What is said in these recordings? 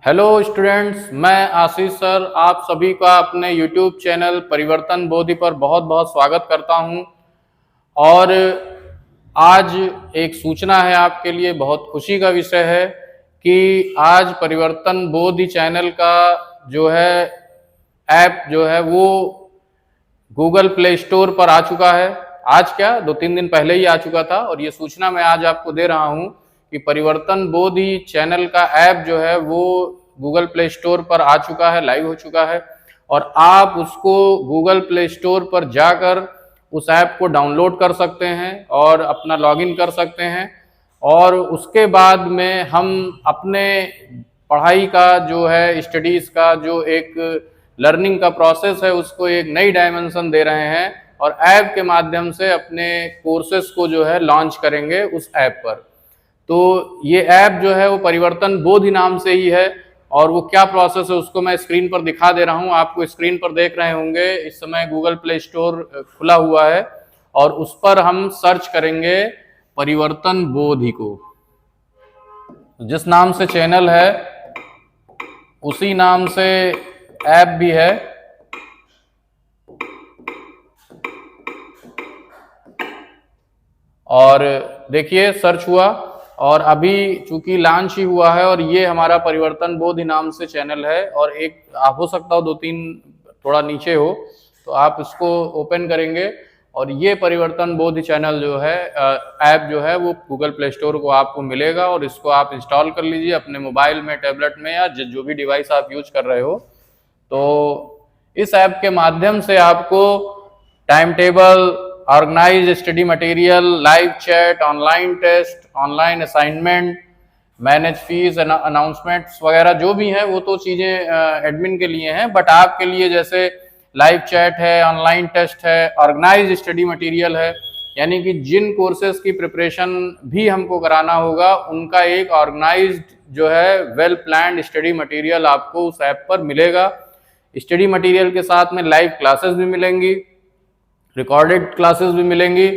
Hello students, मैं आशीष sir आप सभी का अपने यूट्यूब चैनल परिवर्तन बोधि पर बहुत बहुत स्वागत करता हूं। और आज एक सूचना है आपके लिए, बहुत खुशी का विषय है कि आज परिवर्तन बोधि चैनल का जो है ऐप जो है वो गूगल प्ले स्टोर पर आ चुका है। आज क्या, 2-3 दिन पहले ही आ चुका था। और ये सूचना मैं आज आपको दे रहा हूं कि परिवर्तन बोधि चैनल का ऐप जो है वो गूगल प्ले स्टोर पर आ चुका है, लाइव हो चुका है। और आप उसको गूगल प्ले स्टोर पर जाकर उस ऐप को डाउनलोड कर सकते हैं और अपना लॉगिन कर सकते हैं। और उसके बाद में हम अपने पढ़ाई का जो है, स्टडीज का जो एक लर्निंग का प्रोसेस है, उसको एक नई डायमेंशन दे रहे हैं और ऐप के माध्यम से अपने कोर्सेज को जो है लॉन्च करेंगे उस ऐप पर। तो ये ऐप जो है वो परिवर्तन बोधि नाम से ही है। और वो क्या प्रोसेस है उसको मैं स्क्रीन पर दिखा दे रहा हूँ। आपको स्क्रीन पर देख रहे होंगे इस समय गूगल प्ले स्टोर खुला हुआ है और उस पर हम सर्च करेंगे परिवर्तन बोधि को। जिस नाम से चैनल है उसी नाम से ऐप भी है। और देखिए सर्च हुआ और अभी चूंकि लॉन्च ही हुआ है और ये हमारा परिवर्तन बोधि नाम से चैनल है। और एक आप हो सकता हो 2-3 थोड़ा नीचे हो तो आप इसको ओपन करेंगे और ये परिवर्तन बोधि चैनल जो है ऐप जो है वो गूगल प्ले स्टोर को आपको मिलेगा और इसको आप इंस्टॉल कर लीजिए अपने मोबाइल में, टैबलेट में या जो भी डिवाइस आप यूज कर रहे हो। तो इस ऐप के माध्यम से आपको time table, organise study material, live chat, online test, online assignment, manage fees, announcements वगैरह जो भी हैं वो तो चीज़ें एडमिन के लिए हैं, बट आपके लिए जैसे लाइव चैट है, ऑनलाइन टेस्ट है, ऑर्गेनाइज स्टडी मटेरियल है, यानी कि जिन कोर्सेज की प्रिपरेशन भी हमको कराना होगा उनका एक ऑर्गेनाइज्ड जो है वेल प्लान्ड स्टडी मटेरियल आपको उस ऐप पर मिलेगा। स्टडी मटेरियल के साथ में लाइव क्लासेस भी मिलेंगी, रिकॉर्डेड क्लासेस भी मिलेंगी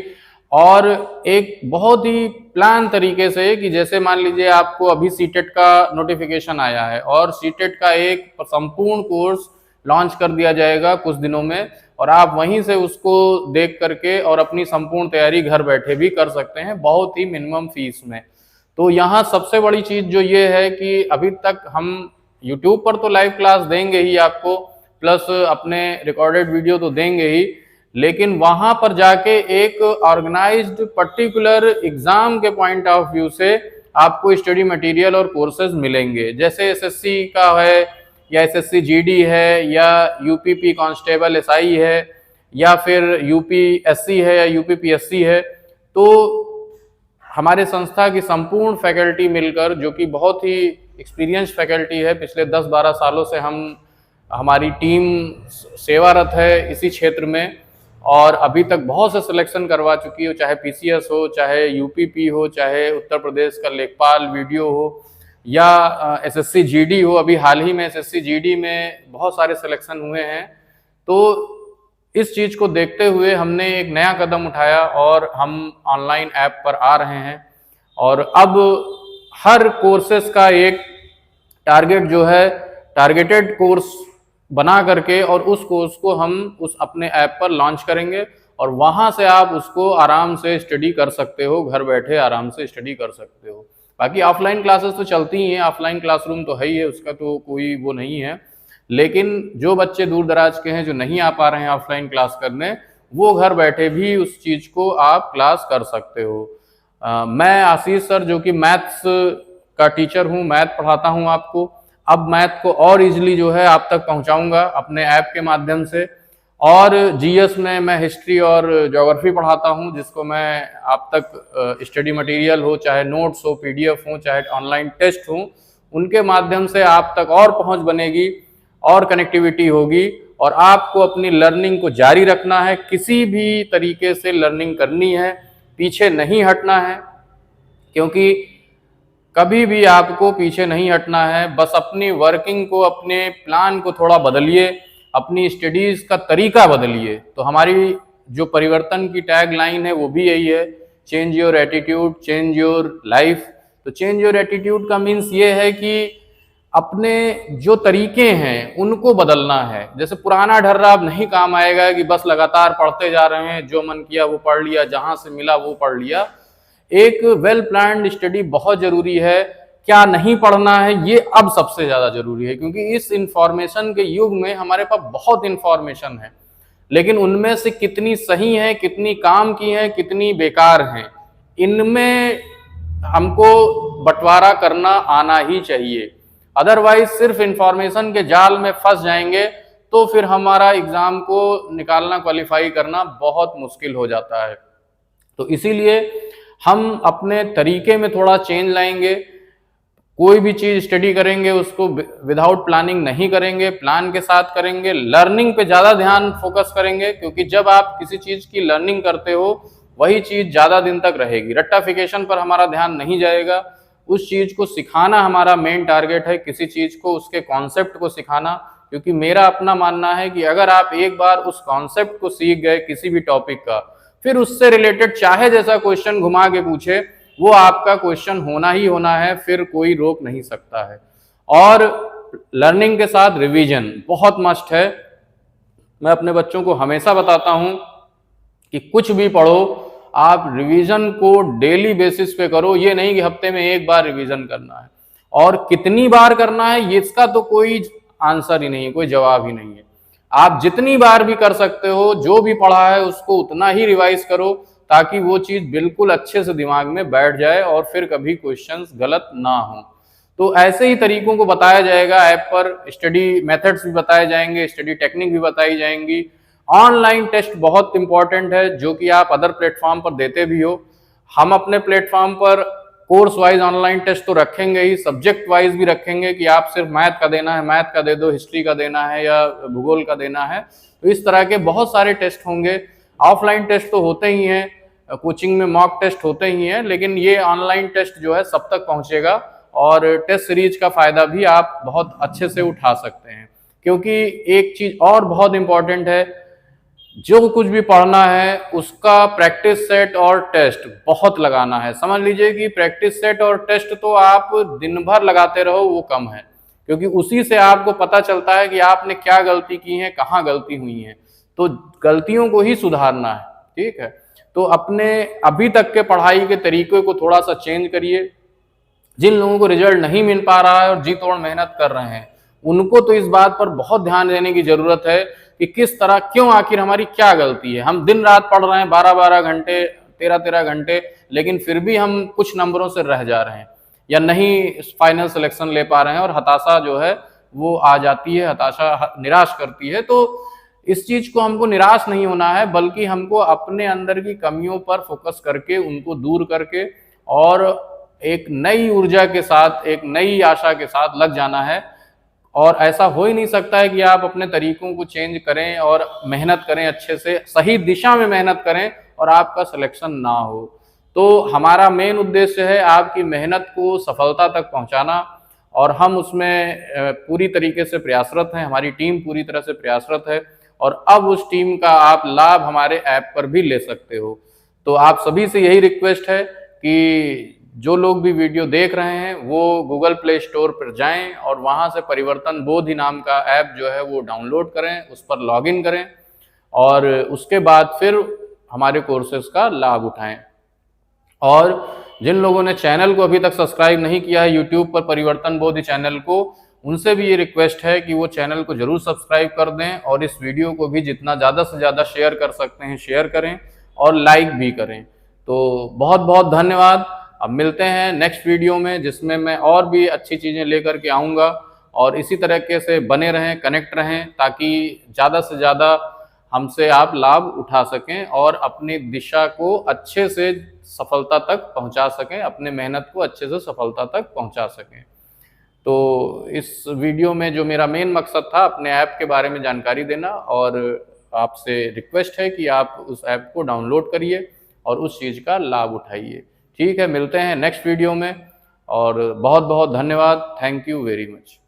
और एक बहुत ही प्लान तरीके से कि जैसे मान लीजिए आपको अभी सीटेट का नोटिफिकेशन आया है और सीटेट का एक संपूर्ण कोर्स लॉन्च कर दिया जाएगा कुछ दिनों में और आप वहीं से उसको देख करके और अपनी संपूर्ण तैयारी घर बैठे भी कर सकते हैं बहुत ही मिनिमम फीस में। तो यहाँ सबसे बड़ी चीज जो ये है कि अभी तक हम यूट्यूब पर तो लाइव क्लास देंगे ही आपको, प्लस अपने रिकॉर्डेड वीडियो तो देंगे ही, लेकिन वहां पर जाके एक ऑर्गेनाइज्ड पर्टिकुलर एग्जाम के पॉइंट ऑफ व्यू से आपको स्टडी मटेरियल और कोर्सेज मिलेंगे। जैसे एसएससी का है या एसएससी जीडी है या यूपीपी कांस्टेबल एसआई है या फिर यूपीएससी है या यूपीपीएससी है, तो हमारे संस्था की संपूर्ण फैकल्टी मिलकर, जो कि बहुत ही एक्सपीरियंस फैकल्टी है, पिछले 10-12 सालों से हमारी टीम सेवारत है इसी क्षेत्र में और अभी तक बहुत से सिलेक्शन करवा चुकी हो, चाहे पीसीएस हो, चाहे यूपीपी हो, चाहे उत्तर प्रदेश का लेखपाल वीडियो हो या एसएससी जीडी हो। अभी हाल ही में एसएससी जीडी में बहुत सारे सिलेक्शन हुए हैं। तो इस चीज को देखते हुए हमने एक नया कदम उठाया और हम ऑनलाइन ऐप पर आ रहे हैं और अब हर कोर्सेस का एक टारगेट जो है, टारगेटेड कोर्स बना करके और उस कोर्स को हम उस अपने ऐप पर लॉन्च करेंगे और वहां से आप उसको आराम से स्टडी कर सकते हो, घर बैठे आराम से स्टडी कर सकते हो। बाकी ऑफलाइन क्लासेस तो चलती ही हैं, ऑफलाइन क्लासरूम तो है ही है, उसका तो कोई वो नहीं है। लेकिन जो बच्चे दूर दराज के हैं, जो नहीं आ पा रहे हैं ऑफलाइन क्लास करने, वो घर बैठे भी उस चीज को आप क्लास कर सकते हो। मैं आशीष सर जो कि मैथ्स का टीचर हूँ, मैथ पढ़ाता हूँ आपको। अब मैथ को और इजीली जो है आप तक पहुंचाऊंगा अपने ऐप के माध्यम से। और जीएस में मैं हिस्ट्री और ज्योग्राफी पढ़ाता हूं, जिसको मैं आप तक स्टडी मटेरियल हो, चाहे नोट्स हो, पीडीएफ हो, चाहे ऑनलाइन टेस्ट हो, उनके माध्यम से आप तक और पहुंच बनेगी और कनेक्टिविटी होगी और आपको अपनी लर्निंग को जारी रखना है। किसी भी तरीके से लर्निंग करनी है, पीछे नहीं हटना है, क्योंकि कभी भी आपको पीछे नहीं हटना है। बस अपनी वर्किंग को, अपने प्लान को थोड़ा बदलिए, अपनी स्टडीज का तरीका बदलिए। तो हमारी जो परिवर्तन की टैग लाइन है वो भी यही है, change your attitude, change your life. तो चेंज योर एटीट्यूड का मीन्स ये है कि अपने जो तरीके हैं उनको बदलना है। जैसे पुराना ढर्रा अब नहीं काम आएगा कि बस लगातार पढ़ते जा रहे हैं, जो मन किया वो पढ़ लिया, जहां से मिला वो पढ़ लिया। एक वेल प्लान्ड स्टडी बहुत जरूरी है। क्या नहीं पढ़ना है ये अब सबसे ज्यादा जरूरी है, क्योंकि इस इंफॉर्मेशन के युग में हमारे पास बहुत इंफॉर्मेशन है, लेकिन उनमें से कितनी सही है, कितनी काम की है, कितनी बेकार हैं, इनमें हमको बंटवारा करना आना ही चाहिए। अदरवाइज सिर्फ इंफॉर्मेशन के जाल में फंस जाएंगे तो फिर हमारा एग्जाम को निकालना, क्वालिफाई करना बहुत मुश्किल हो जाता है। तो इसीलिए हम अपने तरीके में थोड़ा चेंज लाएंगे। कोई भी चीज स्टडी करेंगे उसको विदाउट प्लानिंग नहीं करेंगे, प्लान के साथ करेंगे। लर्निंग पे ज्यादा ध्यान फोकस करेंगे, क्योंकि जब आप किसी चीज की लर्निंग करते हो वही चीज ज्यादा दिन तक रहेगी। रट्टाफिकेशन पर हमारा ध्यान नहीं जाएगा। उस चीज को सिखाना हमारा मेन टारगेट है, किसी चीज को, उसके कॉन्सेप्ट को सिखाना। क्योंकि मेरा अपना मानना है कि अगर आप एक बार उस कॉन्सेप्ट को सीख गए किसी भी टॉपिक का, फिर उससे रिलेटेड चाहे जैसा क्वेश्चन घुमा के पूछे, वो आपका क्वेश्चन होना ही होना है, फिर कोई रोक नहीं सकता है। और लर्निंग के साथ रिवीजन बहुत मस्ट है। मैं अपने बच्चों को हमेशा बताता हूं कि कुछ भी पढ़ो, आप रिवीजन को डेली बेसिस पे करो। ये नहीं कि हफ्ते में एक बार रिवीजन करना है, और कितनी बार करना है ये इसका तो कोई आंसर ही नहीं है, कोई जवाब ही नहीं है। आप जितनी बार भी कर सकते हो, जो भी पढ़ा है उसको उतना ही रिवाइज करो, ताकि वो चीज बिल्कुल अच्छे से दिमाग में बैठ जाए और फिर कभी क्वेश्चंस गलत ना हो। तो ऐसे ही तरीकों को बताया जाएगा ऐप पर। स्टडी मेथड्स भी बताए जाएंगे, स्टडी टेक्निक भी बताई जाएंगी। ऑनलाइन टेस्ट बहुत इंपॉर्टेंट है, जो कि आप अदर प्लेटफॉर्म पर देते भी हो। हम अपने प्लेटफॉर्म पर कोर्स वाइज ऑनलाइन टेस्ट तो रखेंगे ही, सब्जेक्ट वाइज भी रखेंगे कि आप सिर्फ मैथ का देना है, मैथ का दे दो, हिस्ट्री का देना है या भूगोल का देना है। तो इस तरह के बहुत सारे टेस्ट होंगे। ऑफलाइन टेस्ट तो होते ही हैं, कोचिंग में मॉक टेस्ट होते ही हैं, लेकिन ये ऑनलाइन टेस्ट जो है सब तक पहुंचेगा, और टेस्ट सीरीज का फायदा भी आप बहुत अच्छे से उठा सकते हैं। क्योंकि एक चीज और बहुत इंपॉर्टेंट है, जो कुछ भी पढ़ना है उसका प्रैक्टिस सेट और टेस्ट बहुत लगाना है। समझ लीजिए कि प्रैक्टिस सेट और टेस्ट तो आप दिन भर लगाते रहो वो कम है, क्योंकि उसी से आपको पता चलता है कि आपने क्या गलती की है, कहाँ गलती हुई है। तो गलतियों को ही सुधारना है, ठीक है। तो अपने अभी तक के पढ़ाई के तरीके को थोड़ा सा चेंज करिए। जिन लोगों को रिजल्ट नहीं मिल पा रहा है और जी तोड़ मेहनत कर रहे हैं, उनको तो इस बात पर बहुत ध्यान देने की जरूरत है कि किस तरह, क्यों, आखिर हमारी क्या गलती है। हम दिन रात पढ़ रहे हैं 12-12 घंटे, 13-13 घंटे, लेकिन फिर भी हम कुछ नंबरों से रह जा रहे हैं या नहीं फाइनल सिलेक्शन ले पा रहे हैं, और हताशा जो है वो आ जाती है, हताशा निराश करती है। तो इस चीज को हमको निराश नहीं होना है, बल्कि हमको अपने अंदर की कमियों पर फोकस करके उनको दूर करके और एक नई ऊर्जा के साथ, एक नई आशा के साथ लग जाना है। और ऐसा हो ही नहीं सकता है कि आप अपने तरीकों को चेंज करें और मेहनत करें, अच्छे से सही दिशा में मेहनत करें और आपका सिलेक्शन ना हो। तो हमारा मेन उद्देश्य है आपकी मेहनत को सफलता तक पहुंचाना, और हम उसमें पूरी तरीके से प्रयासरत हैं। हमारी टीम पूरी तरह से प्रयासरत है, और अब उस टीम का आप लाभ हमारे ऐप पर भी ले सकते हो। तो आप सभी से यही रिक्वेस्ट है कि जो लोग भी वीडियो देख रहे हैं वो गूगल प्ले स्टोर पर जाएं और वहां से परिवर्तन बोधि नाम का ऐप जो है वो डाउनलोड करें, उस पर लॉगिन करें, और उसके बाद फिर हमारे कोर्सेज का लाभ उठाएं। और जिन लोगों ने चैनल को अभी तक सब्सक्राइब नहीं किया है यूट्यूब पर, परिवर्तन बोधि चैनल को, उनसे भी ये रिक्वेस्ट है कि वो चैनल को जरूर सब्सक्राइब कर दें, और इस वीडियो को भी जितना ज़्यादा से ज़्यादा शेयर कर सकते हैं शेयर करें, और लाइक भी करें। तो बहुत बहुत धन्यवाद। अब मिलते हैं नेक्स्ट वीडियो में, जिसमें मैं और भी अच्छी चीज़ें लेकर के आऊँगा। और इसी तरीके से बने रहें, कनेक्ट रहें, ताकि ज़्यादा से ज़्यादा हमसे आप लाभ उठा सकें और अपनी दिशा को अच्छे से सफलता तक पहुंचा सकें, अपने मेहनत को अच्छे से सफलता तक पहुंचा सकें। तो इस वीडियो में जो मेरा मेन मकसद था, अपने ऐप के बारे में जानकारी देना, और आपसे रिक्वेस्ट है कि आप उस ऐप को डाउनलोड करिए और उस चीज़ का लाभ उठाइए। ठीक है, मिलते हैं नेक्स्ट वीडियो में, और बहुत बहुत धन्यवाद। Thank you very much.